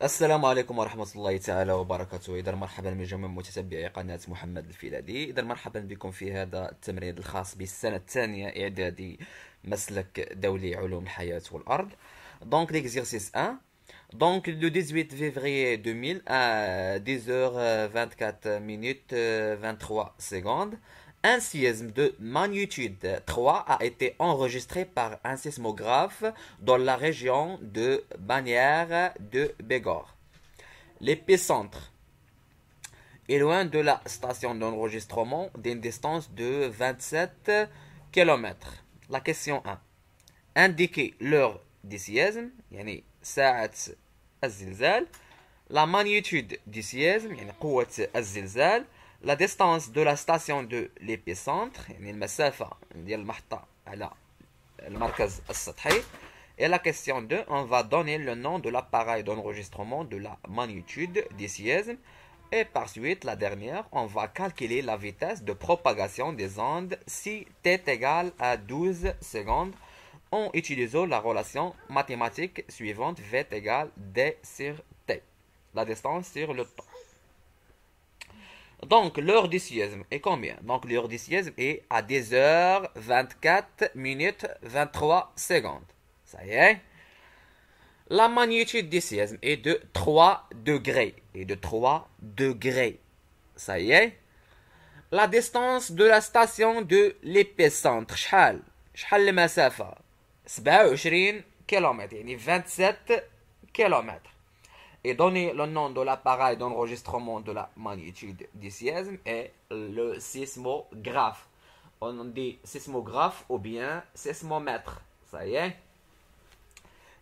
السلام عليكم ورحمة الله تعالى وبركاته. إذا مرحبا بجميع متتبعي قناة محمد الفيلادي. إذا مرحبا بكم في هذا التمرين الخاص بالسنة الثانية إعدادي مسلك دولي علوم الحياة والأرض. Donc l'exercice 1. Donc le 18 février 2000 à 10h24 minutes 23 secondes, un séisme de magnitude 3 a été enregistré par un sismographe dans la région de Bagnères de Bégor. L'épicentre est loin de la station d'enregistrement d'une distance de 27 km. La question 1. Indiquez l'heure du séisme, يعني ساعة الزلزال. La magnitude du séisme, يعني قوة الزلزال. La distance de la station de l'épicentre, يعني المسافة ديال المحطة على المركز السطحي. Et la question 2, on va donner le nom de l'appareil d'enregistrement de la magnitude du séisme. Et par suite, la dernière, on va calculer la vitesse de propagation des ondes si t est égal à 12 secondes en utilisant la relation mathématique suivante: v est égal d sur t, la distance sur le temps. Donc, l'heure du séisme est combien? Donc, l'heure du séisme est à 10h24 minutes 23 secondes. Ça y est. La magnitude du séisme est de 3 degrés. Ça y est. La distance de la station de l'épicentre, شحال المسافة؟ 27 km, يعني 27 km. Et donner le nom de l'appareil d'enregistrement de la magnitude du séisme est le sismographe. On dit sismographe ou bien sismomètre. Ça y est.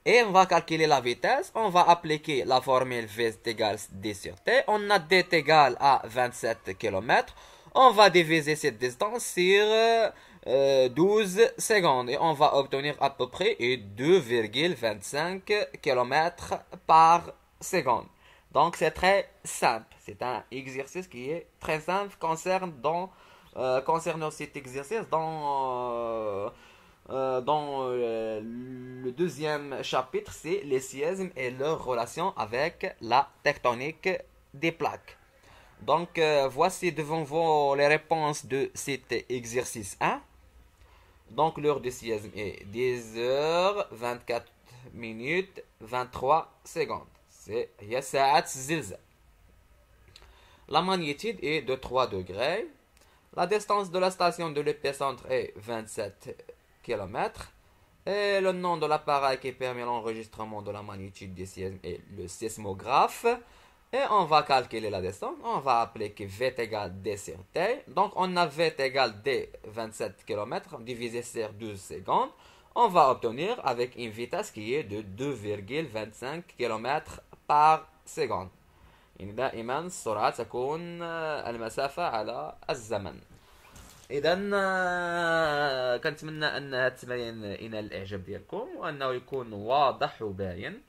Et on va calculer la vitesse. On va appliquer la formule V est égale D sur T. On a D est égal à 27 km. On va diviser cette distance sur 12 secondes. Et on va obtenir à peu près 2,25 km par seconde. Donc c'est très simple. C'est un exercice qui est très simple. Concernant cet exercice, le deuxième chapitre, c'est les séismes et leur relation avec la tectonique des plaques. Donc, voici devant vous les réponses de cet exercice 1. Donc, l'heure de séisme est 10h24 minutes 23 secondes. C'est ساعة الزلزال. La magnitude est de 3 degrés. La distance de la station de l'épicentre est 27 km. Et le nom de l'appareil qui permet l'enregistrement de la magnitude du séisme est le sismographe. Et on va calculer la distance. On va appliquer V est égal D sur T. Donc on a V est égal D 27 km divisé sur 12 secondes. On va obtenir avec une vitesse qui est de 2,25 km par seconde. يعني دائما السرعة تكون المسافة على الزمن. اذا كنتمنى ان هذا التمرين ينال الاعجاب ديالكم وانه يكون واضح وباين.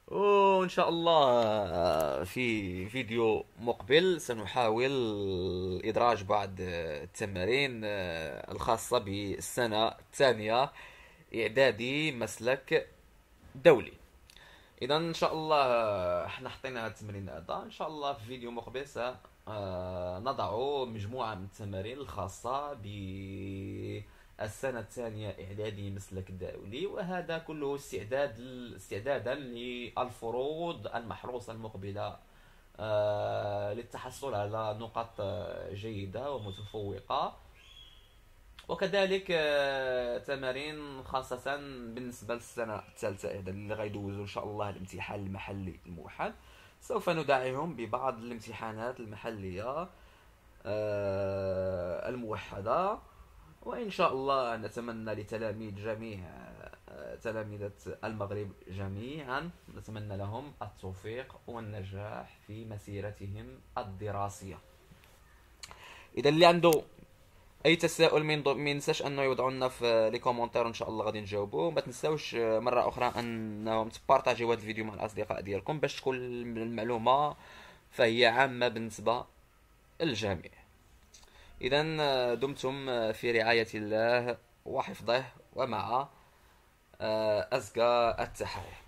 وان شاء الله في فيديو مقبل سنحاول ادراج بعض التمارين الخاصة بالسنة الثانية اعدادي مسلك دولي. اذا ان شاء الله احنا حطينا هذا التمرين هذا. ان شاء الله في فيديو مقبل نضع مجموعة من التمارين الخاصة بالسنة الثانية إعدادي مسلك دولي، وهذا كله استعدادا للفروض المحروسة المقبلة للتحصل على نقاط جيدة ومتفوقة، وكذلك تمارين خاصة بالنسبة للسنة الثالثة إعدادي اللي غيدوزوا إن شاء الله الامتحان المحلي الموحد. سوف ندعمهم ببعض الامتحانات المحلية الموحدة، وإن شاء الله نتمنى تلاميذ المغرب جميعا، نتمنى لهم التوفيق والنجاح في مسيرتهم الدراسية. إذا اللي عنده اي تساؤل ما ينساش انه يوضعوا لنا في لي كومونتير، ان شاء الله غادي نجاوبوه. ما تنساوش مره اخرى انهم تبارطاجيو هذا الفيديو مع الاصدقاء ديالكم باش تكون المعلومه فهي عامه بالنسبه للجميع. اذا دمتم في رعايه الله وحفظه، ومع ازكى التحايا.